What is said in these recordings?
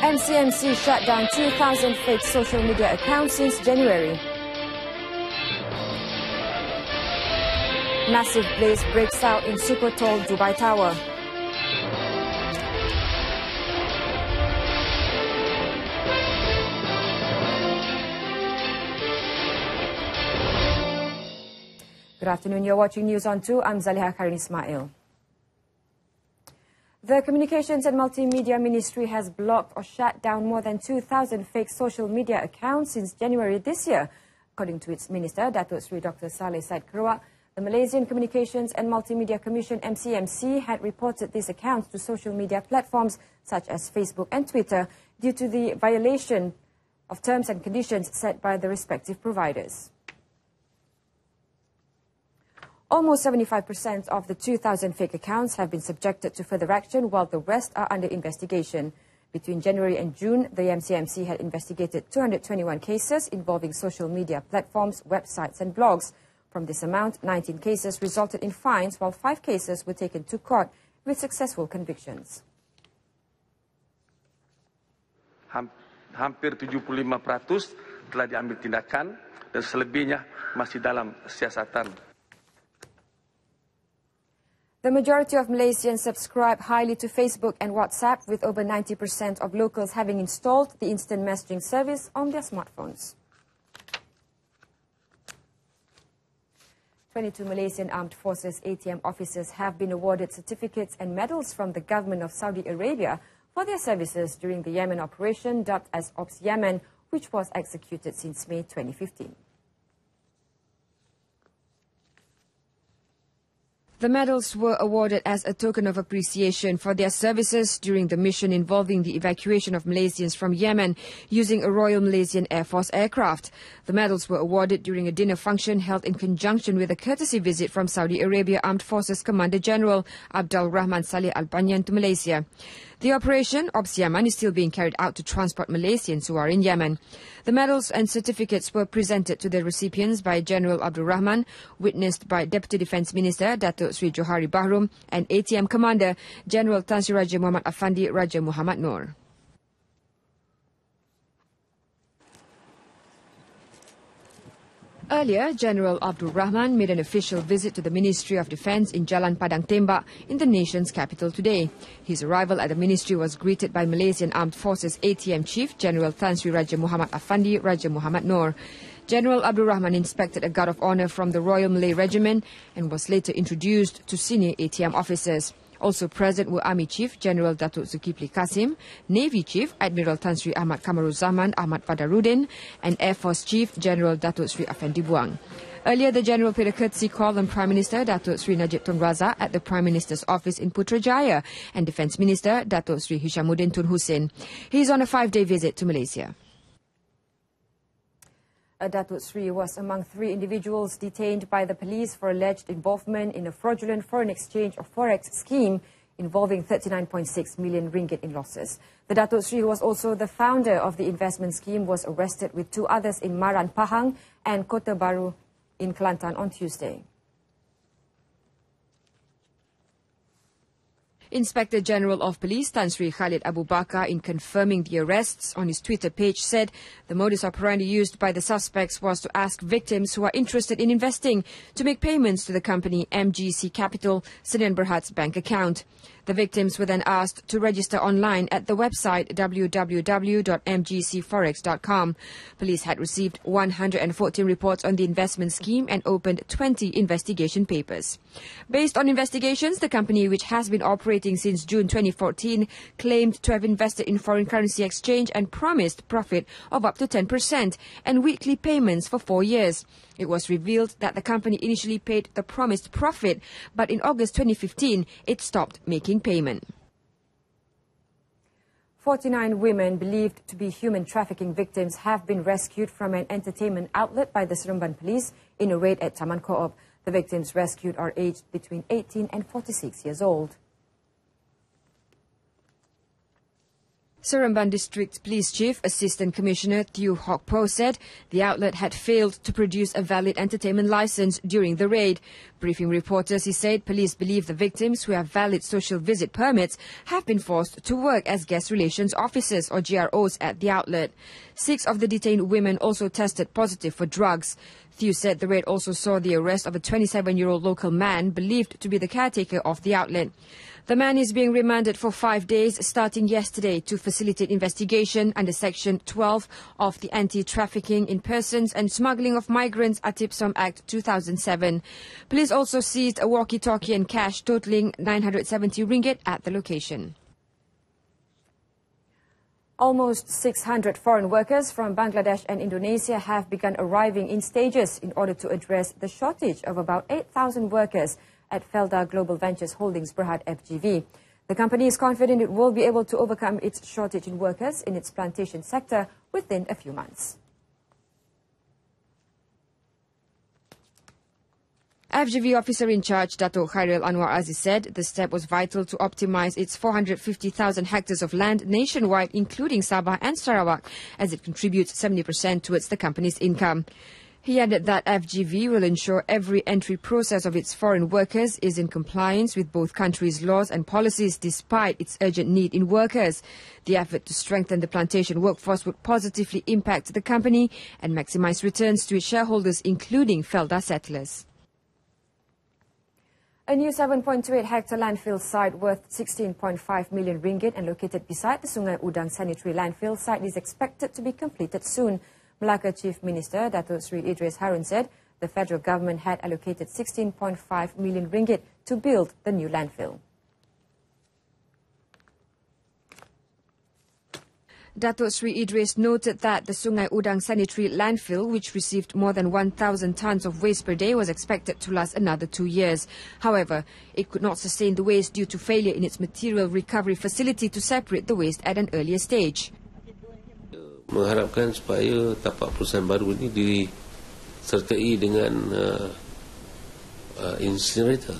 MCMC shut down 2,000 fake social media accounts since January. Massive blaze breaks out in super tall Dubai Tower. Good afternoon, you're watching News on 2. I'm Zaliha Karin Ismail. The Communications and Multimedia Ministry has blocked or shut down more than 2,000 fake social media accounts since January this year. According to its Minister, Datuk Sri Dr. Saleh Said Kerouak, the Malaysian Communications and Multimedia Commission MCMC had reported these accounts to social media platforms such as Facebook and Twitter due to the violation of terms and conditions set by the respective providers. Almost 75% of the 2,000 fake accounts have been subjected to further action, while the rest are under investigation. Between January and June, the MCMC had investigated 221 cases involving social media platforms, websites and blogs. From this amount, 19 cases resulted in fines, while 5 cases were taken to court with successful convictions. Hampir 75% telah diambil tindakan dan selebihnya masih dalam siasatan. The majority of Malaysians subscribe highly to Facebook and WhatsApp, with over 90% of locals having installed the instant messaging service on their smartphones. 22 Malaysian Armed Forces ATM officers have been awarded certificates and medals from the government of Saudi Arabia for their services during the Yemen operation dubbed as Ops Yemen, which was executed since May 2015. The medals were awarded as a token of appreciation for their services during the mission involving the evacuation of Malaysians from Yemen using a Royal Malaysian Air Force aircraft. The medals were awarded during a dinner function held in conjunction with a courtesy visit from Saudi Arabia Armed Forces Commander General Abdul Rahman Saleh Al Banyan to Malaysia. The operation, Ops Yemen, is still being carried out to transport Malaysians who are in Yemen. The medals and certificates were presented to the recipients by General Abdul Rahman, witnessed by Deputy Defence Minister Datuk Sri Johari Bahrum and ATM Commander General Tan Sri Raja Muhammad Afandi Raja Muhammad Noor. Earlier, General Abdul Rahman made an official visit to the Ministry of Defence in Jalan Padang Tembak in the nation's capital today. His arrival at the ministry was greeted by Malaysian Armed Forces ATM Chief General Tan Sri Raja Muhammad Afandi Raja Muhammad Noor. General Abdul Rahman inspected a guard of honour from the Royal Malay Regiment and was later introduced to senior ATM officers. Also present were Army Chief General Datuk Zulkifli Qasim, Navy Chief Admiral Tan Sri Ahmad Kamaruzzaman Ahmad Fadaruddin, and Air Force Chief General Datuk Sri Afendi Buang. Earlier, the General paid a courtesy call on Prime Minister Datuk Sri Najib Tun Razak at the Prime Minister's office in Putrajaya and Defence Minister Datuk Sri Hishamuddin Tun Hussein. He is on a 5-day visit to Malaysia. Datuk Sri was among 3 individuals detained by the police for alleged involvement in a fraudulent foreign exchange or Forex scheme involving 39.6 million ringgit in losses. The Datuk Sri, who was also the founder of the investment scheme, was arrested with 2 others in Maran, Pahang and Kota Baru in Kelantan on Tuesday. Inspector General of Police Tan Sri Khalid Abu Bakar, in confirming the arrests on his Twitter page, said the modus operandi used by the suspects was to ask victims who are interested in investing to make payments to the company MGC Capital Sdn Berhad's bank account. The victims were then asked to register online at the website www.mgcforex.com. Police had received 114 reports on the investment scheme and opened 20 investigation papers. Based on investigations, the company, which has been operating since June 2014, claimed to have invested in foreign currency exchange and promised profit of up to 10% and weekly payments for 4 years. It was revealed that the company initially paid the promised profit, but in August 2015, it stopped making payment. 49 women believed to be human trafficking victims have been rescued from an entertainment outlet by the Seremban police in a raid at Taman Co-op. The victims rescued are aged between 18 and 46 years old. Seremban District Police Chief Assistant Commissioner Teo Hock Po said the outlet had failed to produce a valid entertainment license during the raid. Briefing reporters, he said police believe the victims who have valid social visit permits have been forced to work as guest relations officers or GROs at the outlet. 6 of the detained women also tested positive for drugs. Teo said the raid also saw the arrest of a 27-year-old local man believed to be the caretaker of the outlet. The man is being remanded for 5 days starting yesterday to facilitate investigation under Section 12 of the Anti-Trafficking in Persons and Smuggling of Migrants Atipsom Act 2007. Police also seized a walkie-talkie and cash totaling 970 ringgit at the location. Almost 600 foreign workers from Bangladesh and Indonesia have begun arriving in stages in order to address the shortage of about 8,000 workers at Felda Global Ventures Holdings Berhad FGV. The company is confident it will be able to overcome its shortage in workers in its plantation sector within a few months. FGV officer in charge, Dato' Khairil Anwar Aziz, said the step was vital to optimize its 450,000 hectares of land nationwide, including Sabah and Sarawak, as it contributes 70% towards the company's income. He added that FGV will ensure every entry process of its foreign workers is in compliance with both countries' laws and policies despite its urgent need in workers. The effort to strengthen the plantation workforce would positively impact the company and maximize returns to its shareholders, including Felda settlers. A new 7.28 hectare landfill site worth 16.5 million ringgit and located beside the Sungai Udang sanitary landfill site is expected to be completed soon. Melaka Chief Minister Dato' Sri Idris Harun said the federal government had allocated 16.5 million ringgit to build the new landfill. Dato' Sri Idris noted that the Sungai Udang sanitary landfill, which received more than 1,000 tons of waste per day, was expected to last another 2 years. However, it could not sustain the waste due to failure in its material recovery facility to separate the waste at an earlier stage. Mengharapkan supaya tapak perusahaan baru ini disertai dengan incinerator.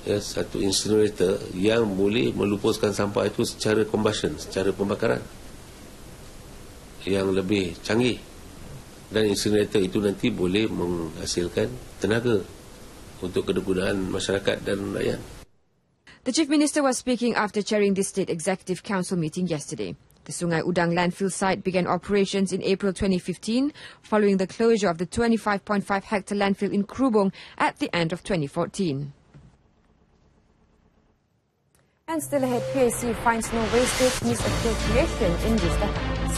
Ya, satu incinerator yang boleh melupuskan sampah itu secara combustion, secara pembakaran yang lebih canggih. Dan incinerator itu nanti boleh menghasilkan tenaga untuk kegunaan masyarakat dan rakyat. The Chief Minister was speaking after chairing the State Executive Council meeting yesterday. The Sungai Udang landfill site began operations in April 2015 following the closure of the 25.5 hectare landfill in Krubong at the end of 2014. And still ahead, PAC finds no wastage misappropriation in Vista Heights.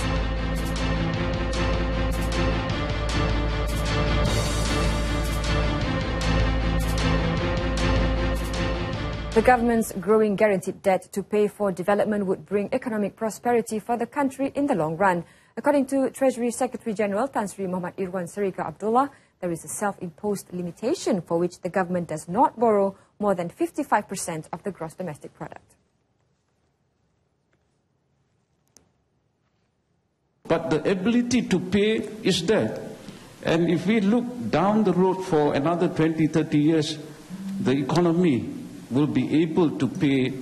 The government's growing guaranteed debt to pay for development would bring economic prosperity for the country in the long run. According to Treasury Secretary General Tan Sri Muhammad Irwan Sarika Abdullah, there is a self-imposed limitation for which the government does not borrow more than 55% of the gross domestic product. But the ability to pay is there. And if we look down the road for another 20, 30 years, the economy will be able to pay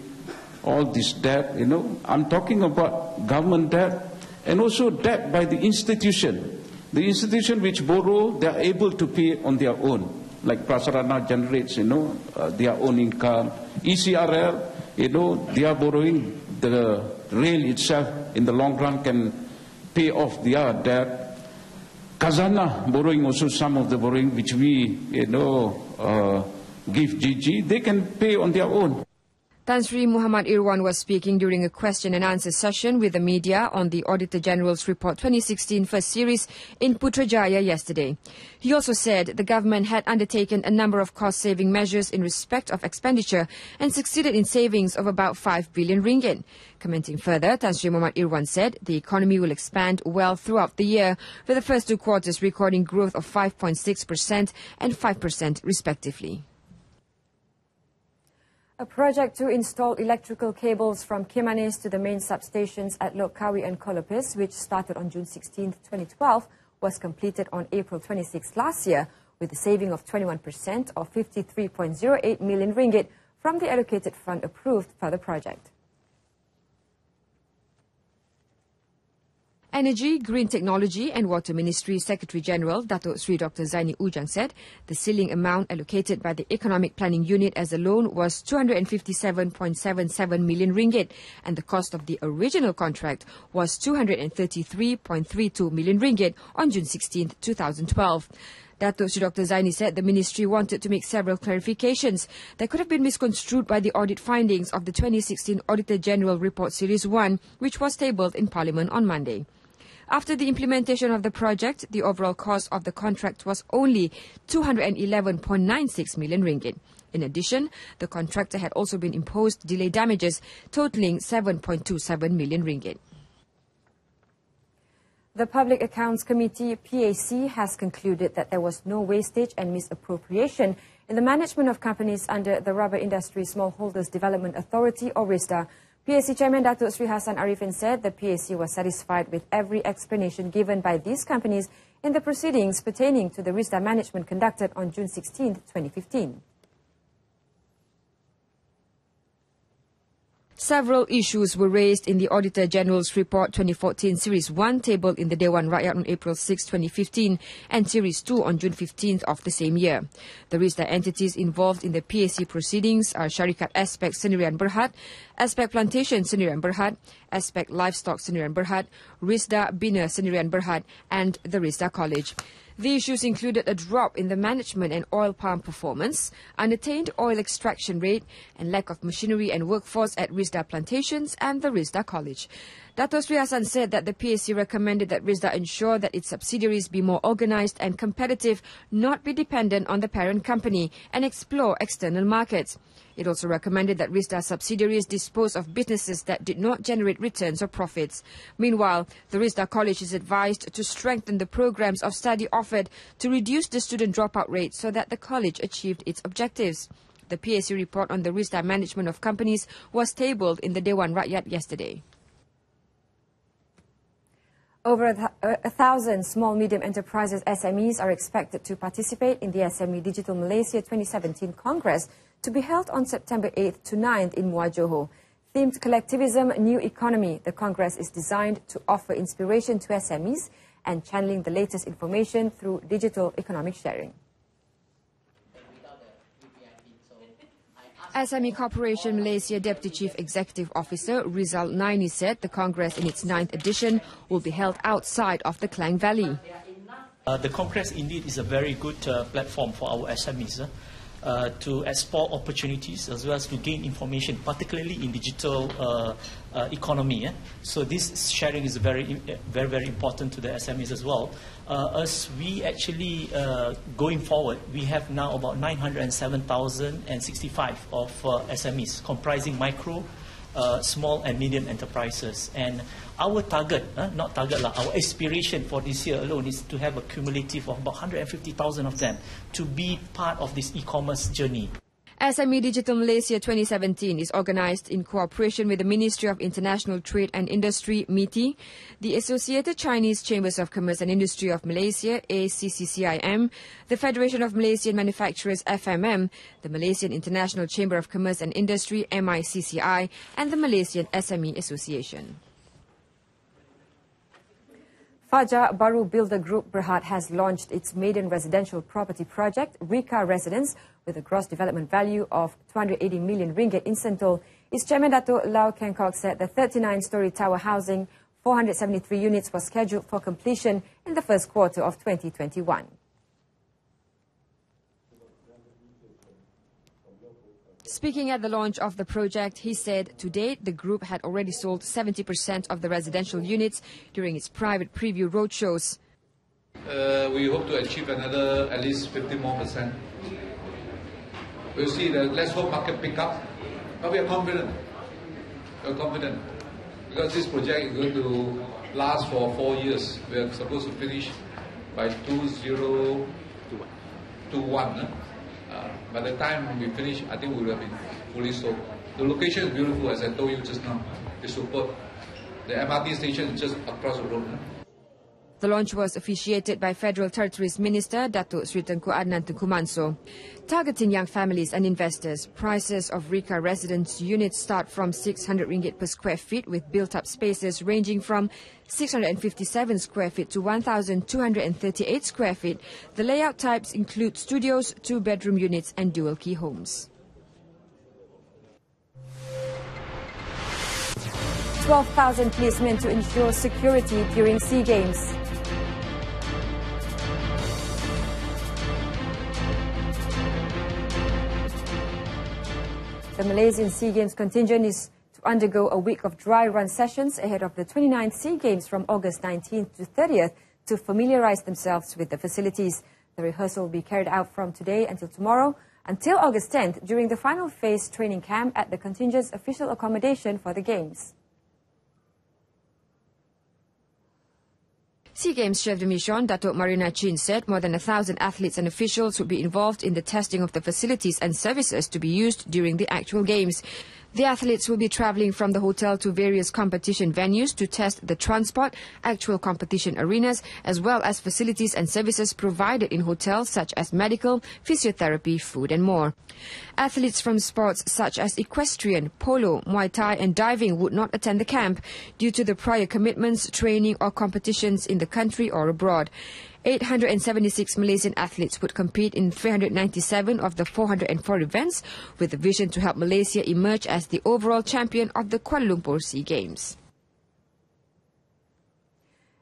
all this debt. You know, I'm talking about government debt and also debt by the institution. The institution which borrow, they are able to pay on their own. Like Prasarana generates, their own income. ECRL, they are borrowing. The rail itself, in the long run, can pay off their debt. Khazanah borrowing also some of the borrowing which we, give GG, they can pay on their own. Tan Sri Muhammad Irwan was speaking during a question and answer session with the media on the Auditor General's Report 2016 first series in Putrajaya yesterday. He also said the government had undertaken a number of cost-saving measures in respect of expenditure and succeeded in savings of about 5 billion ringgit. Commenting further, Tan Sri Muhammad Irwan said the economy will expand well throughout the year, with the first 2 quarters recording growth of 5.6% and 5% respectively. A project to install electrical cables from Kimanis to the main substations at Lokkawi and Kolopis, which started on June 16, 2012, was completed on April 26 last year, with a saving of 21% or 53.08 million ringgit from the allocated fund approved for the project. Energy, Green Technology and Water Ministry Secretary General Datuk Sri Dr. Zaini Ujang said the ceiling amount allocated by the Economic Planning Unit as a loan was 257.77 million ringgit and the cost of the original contract was 233.32 million ringgit on June 16, 2012. Datuk Sri Dr. Zaini said the ministry wanted to make several clarifications that could have been misconstrued by the audit findings of the 2016 Auditor General Report Series 1, which was tabled in Parliament on Monday. After the implementation of the project, the overall cost of the contract was only 211.96 million ringgit. In addition, the contractor had also been imposed delay damages totaling 7.27 million ringgit. The Public Accounts Committee, PAC, has concluded that there was no wastage and misappropriation in the management of companies under the Rubber Industry Smallholders Development Authority, or RISDA. PAC Chairman Datuk Sri Hassan Arifin said the PAC was satisfied with every explanation given by these companies in the proceedings pertaining to the RISDA management conducted on June 16, 2015. Several issues were raised in the Auditor General's Report 2014 Series 1 tabled in the Dewan Rakyat on April 6, 2015 and Series 2 on June 15th of the same year. The RISDA entities involved in the PAC proceedings are Syarikat Aspek Sendirian Berhad, Aspek Plantation Sendirian Berhad, Aspek Livestock Sendirian Berhad, RISDA Bina Sendirian Berhad and the RISDA College. The issues included a drop in the management and oil palm performance, unattained oil extraction rate, and lack of machinery and workforce at RISDA Plantations and the RISDA College. Dato' Sri Hassan said that the PAC recommended that RISDA ensure that its subsidiaries be more organised and competitive, not be dependent on the parent company, and explore external markets. It also recommended that RISDA subsidiaries dispose of businesses that did not generate returns or profits. Meanwhile, the RISDA College is advised to strengthen the programs of study offered to reduce the student dropout rate so that the college achieved its objectives. The PAC report on the RISDA management of companies was tabled in the Dewan Rakyat yesterday. Over 1,000 small-medium enterprises SMEs are expected to participate in the SME Digital Malaysia 2017 Congress to be held on September 8th to 9th in Muar Johor. Themed Collectivism, New Economy, the Congress is designed to offer inspiration to SMEs and channeling the latest information through digital economic sharing. SME Corporation Malaysia Deputy Chief Executive Officer Rizal Naini said the Congress in its 9th edition will be held outside of the Klang Valley. The Congress indeed is a very good platform for our SMEs to explore opportunities as well as to gain information, particularly in digital economy. So this sharing is very important to the SMEs as well. As we actually, going forward, we have now about 907,065 of SMEs comprising micro, small and medium enterprises. And our target, our aspiration for this year alone is to have a cumulative of about 150,000 of them to be part of this e-commerce journey. SME Digital Malaysia 2017 is organised in cooperation with the Ministry of International Trade and Industry, MITI, the Associated Chinese Chambers of Commerce and Industry of Malaysia, ACCCIM, the Federation of Malaysian Manufacturers, FMM, the Malaysian International Chamber of Commerce and Industry, MICCI, and the Malaysian SME Association. Fajar Baru Builder Group Berhad has launched its maiden residential property project, Rika Residence, with a gross development value of 280 million ringgit in Sentul. Its chairman Dato' Lau Kengkok said the 39-storey tower housing, 473 units, was scheduled for completion in the first quarter of 2021. Speaking at the launch of the project, he said to date the group had already sold 70% of the residential units during its private preview roadshows. We hope to achieve another at least 50% more. We'll see. Let's hope market pick up. But we are confident. We are confident because this project is going to last for 4 years. We are supposed to finish by 2021. By the time we finish, I think we will have been fully sold. The location is beautiful, as I told you just now. It's superb. The MRT station is just across the road. The launch was officiated by Federal Territories Minister Datuk Sri Tengku Adnan Tengku Mansor. Targeting young families and investors, prices of Rika residence units start from RM600 per square feet with built-up spaces ranging from 657 square feet to 1,238 square feet. The layout types include studios, two-bedroom units and dual-key homes. 12,000 policemen to ensure security during SEA Games. The Malaysian SEA Games contingent is to undergo a week of dry run sessions ahead of the 29th SEA Games from August 19th to 30th to familiarise themselves with the facilities. The rehearsal will be carried out from today until tomorrow until August 10th during the final phase training camp at the contingent's official accommodation for the Games. SEA Games Chef de Mission Datuk Marina Chin said more than 1,000 athletes and officials would be involved in the testing of the facilities and services to be used during the actual games. The athletes will be travelling from the hotel to various competition venues to test the transport, actual competition arenas, as well as facilities and services provided in hotels such as medical, physiotherapy, food and more. Athletes from sports such as equestrian, polo, Muay Thai and diving would not attend the camp due to the prior commitments, training or competitions in the country or abroad. 876 Malaysian athletes would compete in 397 of the 404 events with a vision to help Malaysia emerge as the overall champion of the Kuala Lumpur SEA Games.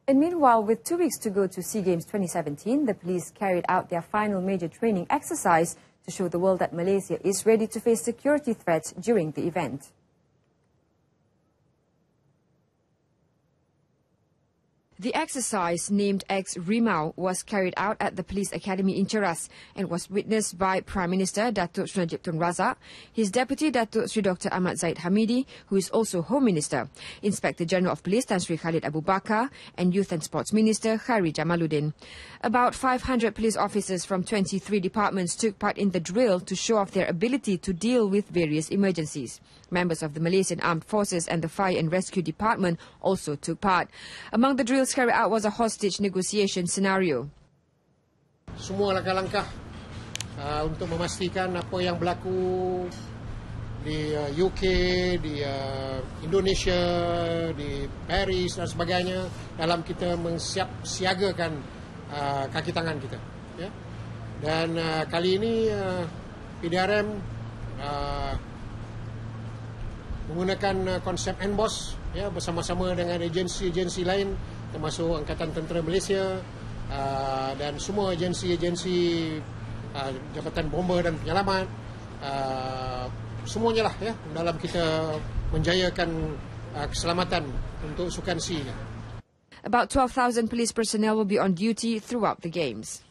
And meanwhile, with 2 weeks to go to SEA Games 2017, the police carried out their final major training exercise to show the world that Malaysia is ready to face security threats during the event. The exercise, named Ex-Rimau, was carried out at the Police Academy in Cheras and was witnessed by Prime Minister Datuk Sri Najib Tun Razak, his Deputy Datuk Sri Dr. Ahmad Zaid Hamidi, who is also Home Minister, Inspector General of Police Tan Sri Khalid Abu Bakar and Youth and Sports Minister Khairi Jamaluddin. About 500 police officers from 23 departments took part in the drill to show off their ability to deal with various emergencies. Members of the Malaysian Armed Forces and the Fire and Rescue Department also took part. Among the drills carried out was a hostage negotiation scenario. Semua langkah-langkah untuk memastikan apa yang berlaku di UK, di Indonesia, di Paris dan sebagainya dalam kita mensiagakan kaki tangan kita. Ya? Dan kali ini PDRM menggunakan konsep NBOS ya, bersama-sama dengan agensi-agensi lain termasuk Angkatan Tentera Malaysia dan semua agensi-agensi Jabatan Bomba dan Penyelamat, semuanya lah ya dalam kita menjayakan keselamatan untuk sukan SEA. About 12,000 police personnel will be on duty throughout the Games.